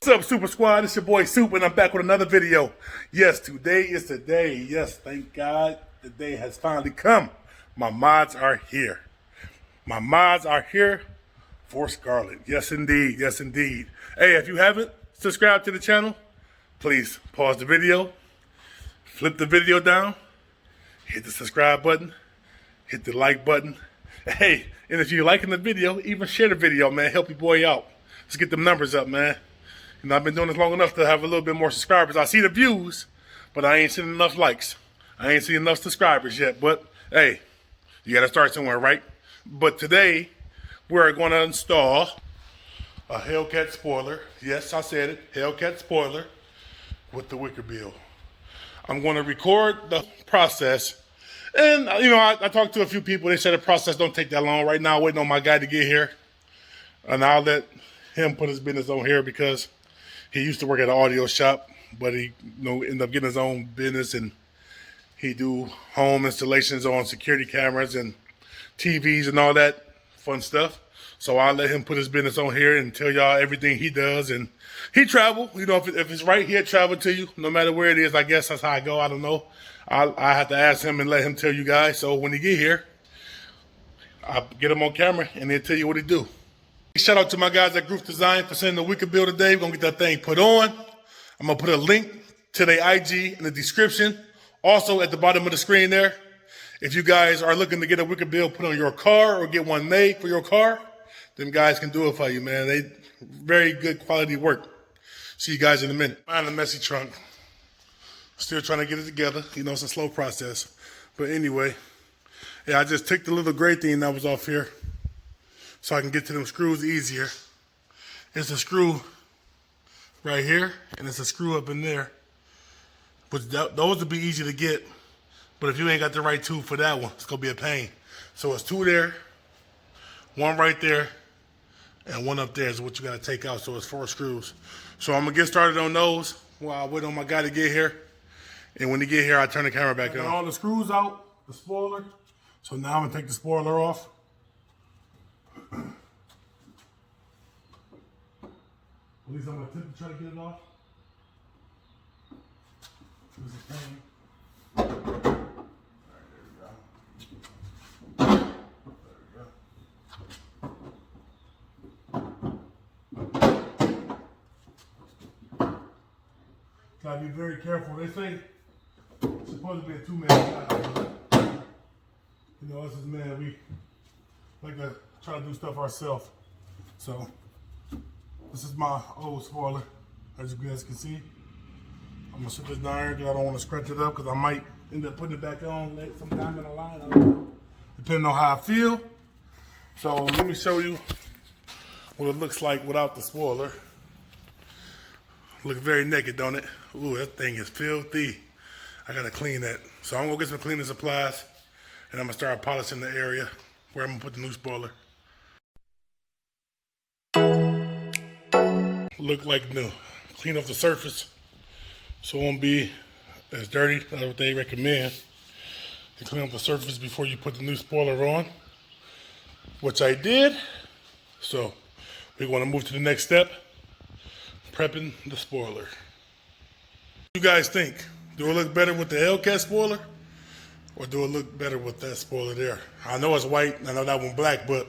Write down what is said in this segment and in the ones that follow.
What's up, Super Squad? It's your boy Soup, and I'm back with another video. Yes, today is the day. Yes, thank God the day has finally come. My mods are here. My mods are here for Scarlet. Yes, indeed. Yes, indeed. Hey, if you haven't subscribed to the channel, please pause the video, flip the video down, hit the subscribe button, hit the like button. Hey, and if you're liking the video, even share the video, man. Help your boy out. Let's get them numbers up, man. You know, I've been doing this long enough to have a little bit more subscribers. I see the views, but I ain't seen enough likes. I ain't seen enough subscribers yet. But, hey, you got to start somewhere, right? But today, we're going to install a Hellcat spoiler. Yes, I said it. Hellcat spoiler with the wickerbill. I'm going to record the process. And, you know, I talked to a few people. They said the process don't take that long. Right now, I'm waiting on my guy to get here. And I'll let him put his business on here because he used to work at an audio shop, but he ended up getting his own business, and he do home installations on security cameras and TVs and all that fun stuff. So I'll let him put his business on here and tell y'all everything he does. And he travel, you know, if it's right here, travel to you, no matter where it is. I guess that's how I go. I don't know. I have to ask him and let him tell you guys. So when he get here, I'll get him on camera and he'll tell you what he do. Shout out to my guys at GROFDESIGN for sending the wickerbill today. We're going to get that thing put on. I'm going to put a link to their IG in the description. Also at the bottom of the screen there. If you guys are looking to get a wickerbill put on your car or get one made for your car, them guys can do it for you, man. They very good quality work. See you guys in a minute. Find a messy trunk. Still trying to get it together. You know, it's a slow process. But anyway, yeah, I just took the little gray thing that was off here so I can get to them screws easier. It's a screw right here, and it's a screw up in there. But those would be easy to get. But if you ain't got the right tool for that one, it's going to be a pain. So it's two there, one right there, and one up there is what you got to take out. So it's 4 screws. So I'm going to get started on those while I wait on my guy to get here. And when he get here, I turn the camera back on. All the screws out, the spoiler. So now I'm going to take the spoiler off. At least I'm going to attempt to try to get it off. There's a pain. Alright, there we go. Gotta be very careful. They say it's supposed to be a 2-man job. You know, us as men, we like to try to do stuff ourselves. So this is my old spoiler, as you guys can see. I'm gonna sit this down here because I don't want to scratch it up, because I might end up putting it back on sometime in the line. I don't know, depending on how I feel. So let me show you what it looks like without the spoiler. Look very naked, don't it? Ooh, that thing is filthy. I gotta clean that. So I'm gonna get some cleaning supplies, and I'm gonna start polishing the area where I'm gonna put the new spoiler. Look like new. Clean off the surface so it won't be as dirty. That's what they recommend. You clean up the surface before you put the new spoiler on, which I did. So we're going to move to the next step, prepping the spoiler. What do you guys think? Do it look better with the hellcat spoiler, or do it look better with that spoiler there? I know it's white, I know that one black, but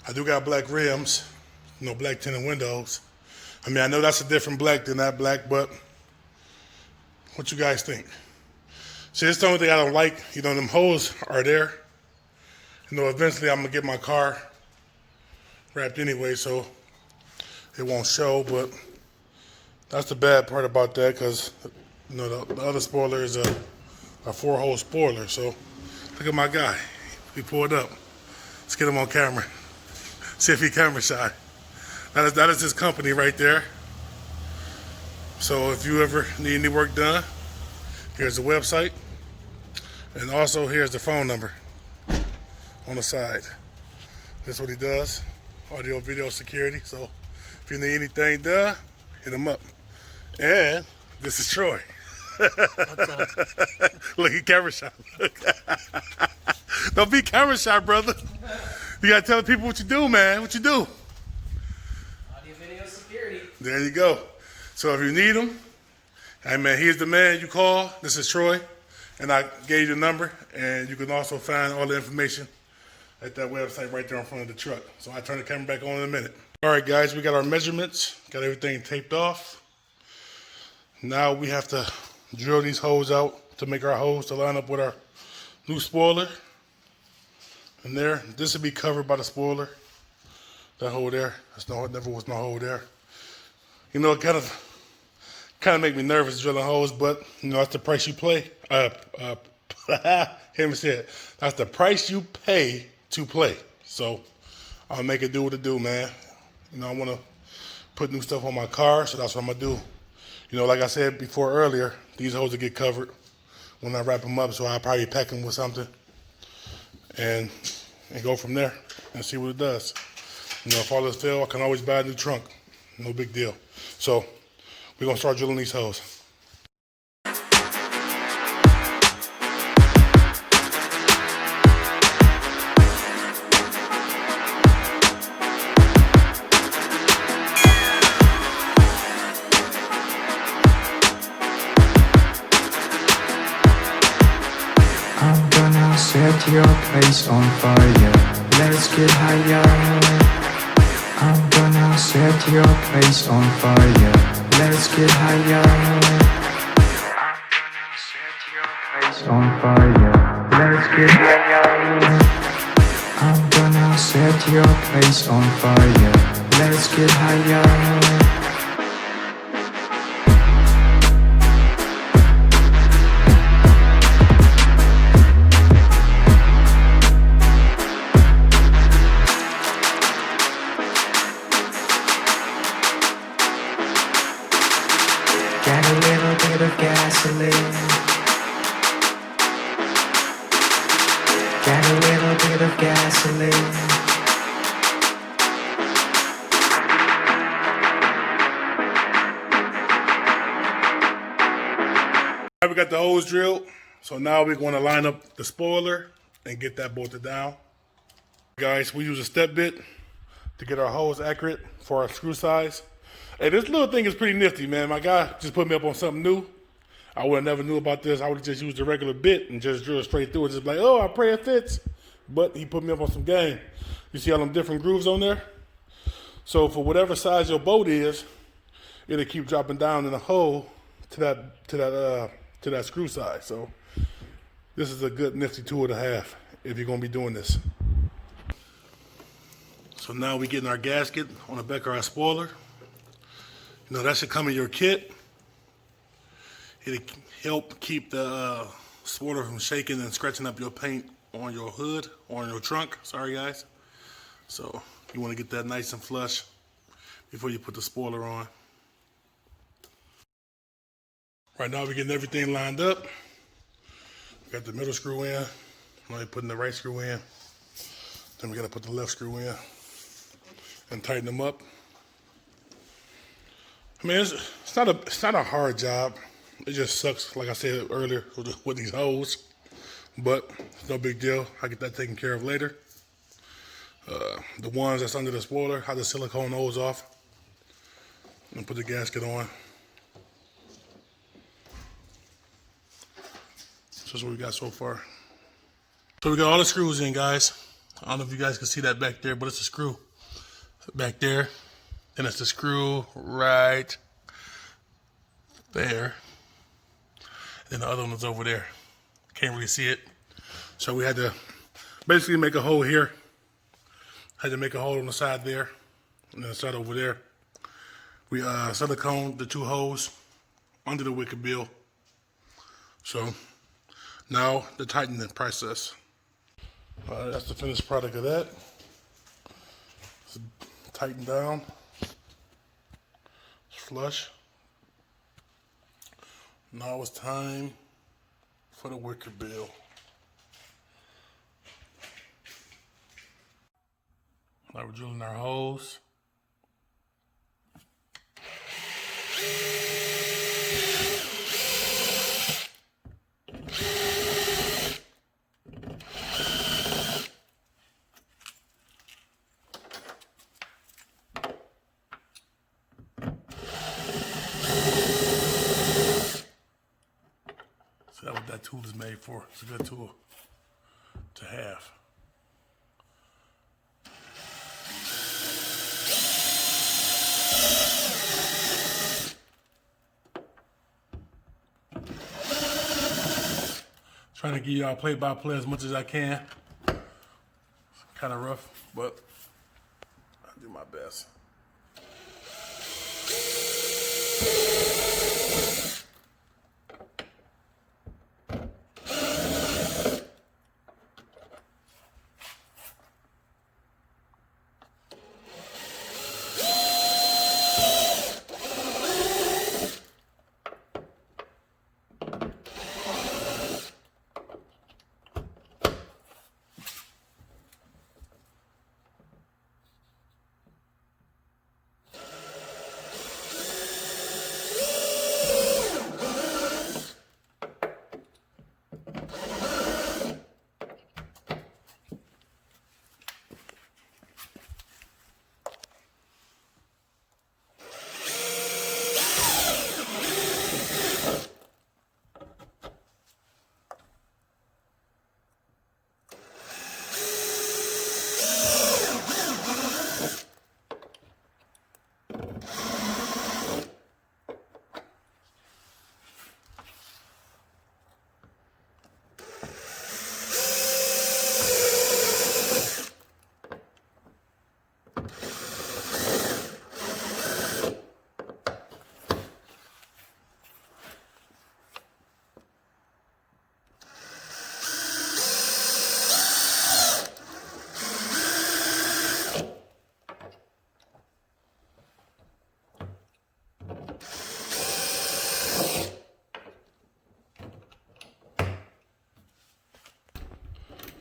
I do got black rims, you know, black tinted windows. I mean, I know that's a different black than that black, but what you guys think? See, it's the only thing I don't like. You know, them holes are there. You know, eventually I'm gonna get my car wrapped anyway, so it won't show, but that's the bad part about that, because, you know, the other spoiler is a 4-hole spoiler. So look at my guy. He pulled up. Let's get him on camera. See if he camera shy. That is his company right there. So if you ever need any work done, here's the website. And also here's the phone number on the side. That's what he does. Audio, video security. So if you need anything done, hit him up. And this is Troy. Look, he camera shy. Don't be camera shy, brother. You gotta tell the people what you do, man. What you do. Audio, video security. There you go. So if you need them, hey man, here's the man you call. This is Troy, and I gave you the number, and you can also find all the information at that website right there in front of the truck. So I turn the camera back on in a minute. All right, guys, we got our measurements, got everything taped off. Now we have to drill these holes out to make our holes to line up with our new spoiler. And there, this will be covered by the spoiler. That hole there, never was no hole there. You know, it kind of make me nervous drilling holes, but you know that's the price you play. Hear me say it. That's the price you pay to play. So I'll make it do what it do, man. You know, I want to put new stuff on my car, so that's what I'm gonna do. You know, like I said before earlier, these holes will get covered when I wrap them up, so I'll probably pack them with something and go from there and see what it does. You know, if all else fails, I can always buy a new trunk. No big deal. So we're gonna start drilling these holes. Set your place on fire, let's get higher. I'm gonna set your place on fire, let's get higher. I'm gonna set your place on fire, let's get higher. I'm gonna set your place on fire, let's get higher. Got a little bit of gasoline. Got a little bit of gasoline. We got the hose drilled, so now we're going to line up the spoiler and get that bolted down. Guys, we use a step bit to get our hose accurate for our screw size. Hey, this little thing is pretty nifty, man. My guy just put me up on something new. I would have never knew about this. I would have just used a regular bit and just drill straight through it. Just like, oh, I pray it fits. But he put me up on some game. You see all them different grooves on there? So for whatever size your boat is, it'll keep dropping down in the hole to that screw size. So this is a good nifty tool to have if you're gonna be doing this. So now we're getting our gasket on the back of our spoiler. You know, that should come in your kit. It'll help keep the spoiler from shaking and scratching up your paint on your hood or on your trunk. Sorry, guys. So you want to get that nice and flush before you put the spoiler on. Right now we're getting everything lined up. We got the middle screw in. Now we're putting the right screw in. Then we got to put the left screw in and tighten them up. I mean, it's not a hard job. It just sucks, like I said earlier, with these holes. But it's no big deal. I get that taken care of later. The ones that's under the spoiler, have the silicone hose off and put the gasket on. So that's what we got so far. So we got all the screws in, guys. I don't know if you guys can see that back there, but it's a screw back there. Then it's the screw right there. And the other one is over there. Can't really see it. So we had to basically make a hole here. Had to make a hole on the side there. And then the side over there. We siliconed the two holes under the wickerbill. So now the tightening process. That's the finished product of that. It's tightened down. It's flush. Now it's time for the wickerbill. Now we're drilling our holes. tool is made for. It's a good tool to have. Trying to give y'all play-by-play as much as I can. Kind of rough, but I'll do my best.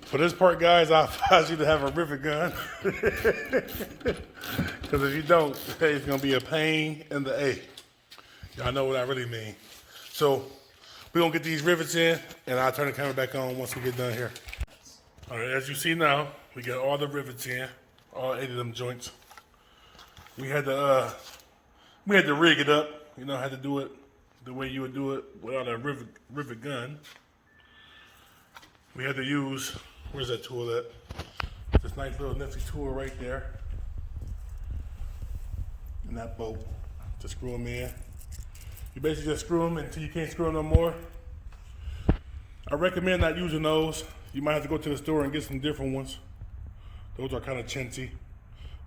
For this part, guys, I advise you to have a rivet gun. Because if you don't, it's going to be a pain in the A. Y'all know what I really mean. So we're going to get these rivets in, and I'll turn the camera back on once we get done here. All right, as you see now, we got all the rivets in, all 8 of them joints. We had to rig it up. You know, had to do it the way you would do it without a rivet gun. We had to use, where's that tool at? This nice little nifty tool right there. And that bolt to screw them in. You basically just screw them until you can't screw them no more. I recommend not using those. You might have to go to the store and get some different ones. Those are kind of chintzy.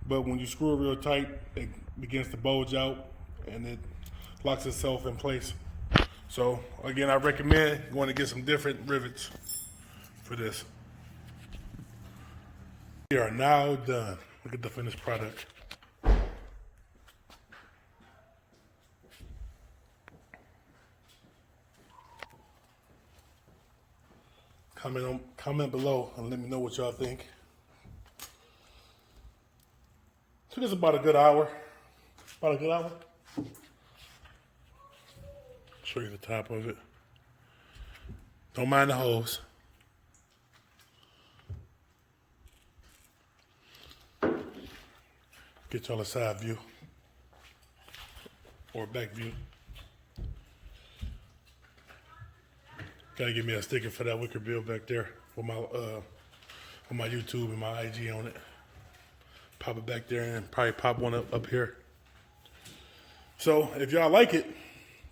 But when you screw it real tight, it begins to bulge out and it locks itself in place. So again, I recommend going to get some different rivets for this. We are now done. Look at the finished product. Comment below and let me know what y'all think. Took us about a good hour. Show you the top of it. Don't mind the holes. Get y'all a side view or back view. Gotta give me a sticker for that wickerbill back there with my YouTube and my IG on it. Pop it back there and probably pop one up here. So if y'all like it,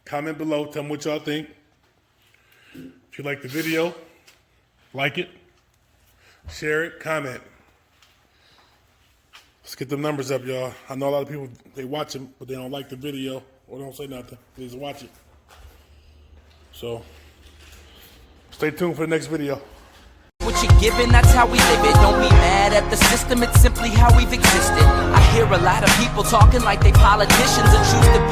comment below, tell me what y'all think. If you like the video, like it, share it, comment. Let's get them numbers up, y'all. I know a lot of people, they watch them, but they don't like the video or don't say nothing. They just watch it. So stay tuned for the next video. What you're given, that's how we live it. Don't be mad at the system, it's simply how we've existed. I hear a lot of people talking like they politicians and choose to be